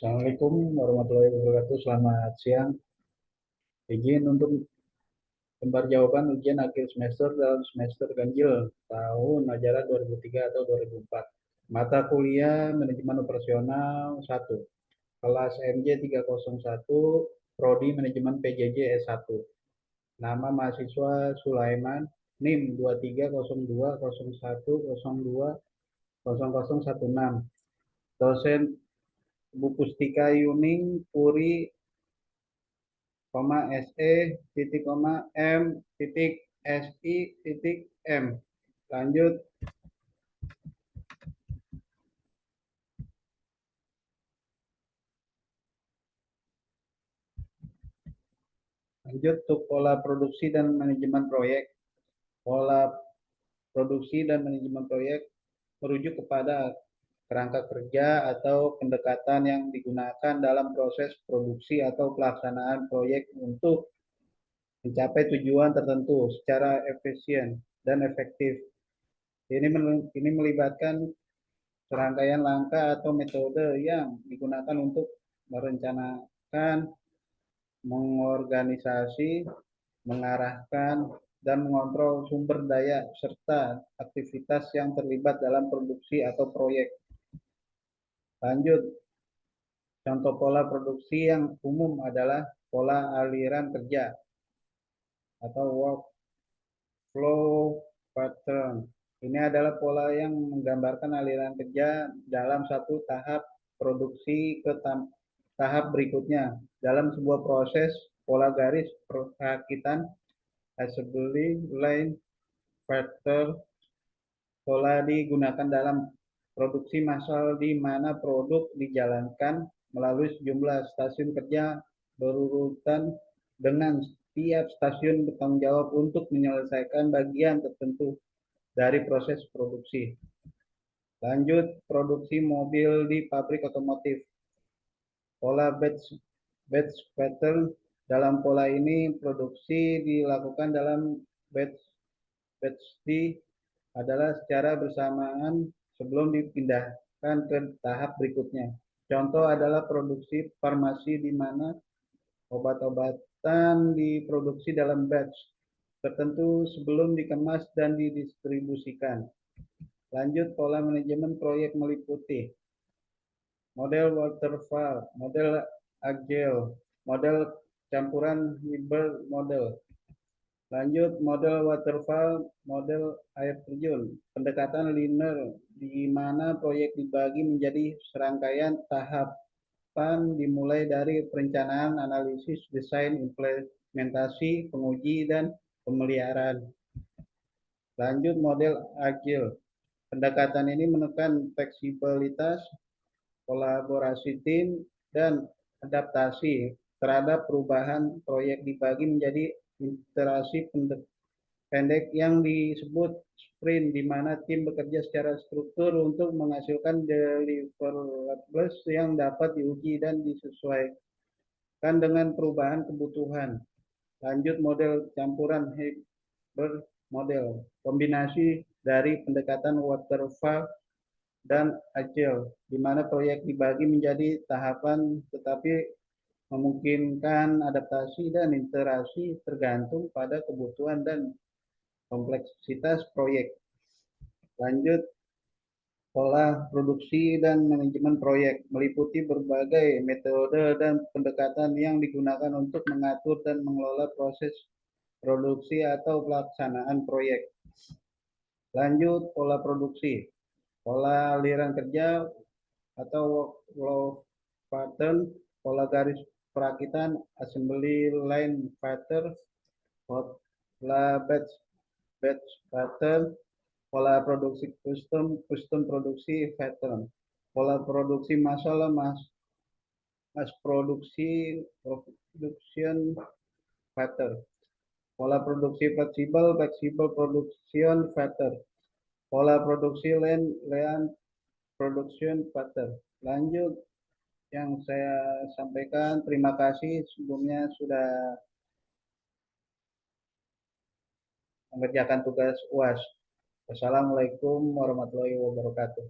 Assalamualaikum warahmatullahi wabarakatuh. Selamat siang. Izin untuk lembar jawaban ujian akhir semester dalam semester ganjil tahun ajaran 2003 atau 2004. Mata kuliah Manajemen Operasional 1. Kelas MJ 301, Prodi Manajemen PJJ S1. Nama mahasiswa Sulaiman, NIM 230201020016. Dosen Bu Pustika Yuning Puri, SE titik M titik SI titik M. Lanjut. Lanjut untuk pola produksi dan manajemen proyek. Pola produksi dan manajemen proyek merujuk kepada kerangka kerja atau pendekatan yang digunakan dalam proses produksi atau pelaksanaan proyek untuk mencapai tujuan tertentu secara efisien dan efektif. Ini melibatkan serangkaian langkah atau metode yang digunakan untuk merencanakan, mengorganisasi, mengarahkan, dan mengontrol sumber daya serta aktivitas yang terlibat dalam produksi atau proyek. Lanjut, contoh pola produksi yang umum adalah pola aliran kerja atau workflow pattern. Ini adalah pola yang menggambarkan aliran kerja dalam satu tahap produksi ke tahap berikutnya. Dalam sebuah proses, pola garis perakitan, assembly line pattern, pola digunakan dalam produksi massal di mana produk dijalankan melalui sejumlah stasiun kerja berurutan dengan setiap stasiun bertanggung jawab untuk menyelesaikan bagian tertentu dari proses produksi. Lanjut, produksi mobil di pabrik otomotif. Pola batch pattern. Dalam pola ini produksi dilakukan dalam batch D adalah secara bersamaan sebelum dipindahkan ke tahap berikutnya. Contoh adalah produksi farmasi di mana obat-obatan diproduksi dalam batch tertentu sebelum dikemas dan didistribusikan. Lanjut, pola manajemen proyek meliputi model waterfall, model agile, model campuran hybrid model. Lanjut, model waterfall, model air terjun, pendekatan linear di mana proyek dibagi menjadi serangkaian tahapan dimulai dari perencanaan, analisis, desain, implementasi, penguji, dan pemeliharaan. Lanjut, model agile. Pendekatan ini menekan fleksibilitas, kolaborasi tim, dan adaptasi terhadap perubahan. Proyek dibagi menjadi iterasi pendek yang disebut sprint, di mana tim bekerja secara struktur untuk menghasilkan deliverables yang dapat diuji dan disesuaikan dengan perubahan kebutuhan. Lanjut, model campuran hybrid model, kombinasi dari pendekatan waterfall dan agile, di mana proyek dibagi menjadi tahapan tetapi memungkinkan adaptasi dan iterasi tergantung pada kebutuhan dan kompleksitas proyek. Lanjut, pola produksi dan manajemen proyek meliputi berbagai metode dan pendekatan yang digunakan untuk mengatur dan mengelola proses produksi atau pelaksanaan proyek. Lanjut, pola produksi, pola aliran kerja atau workflow pattern, pola garis perakitan, assembly line pattern, pola batch pattern, pola produksi custom produksi pattern, pola produksi massal, mass production pattern, pola produksi fleksibel production pattern, pola produksi lean production pattern. Lanjut, yang saya sampaikan, terima kasih sebelumnya sudah mengerjakan tugas UAS. Wassalamualaikum warahmatullahi wabarakatuh.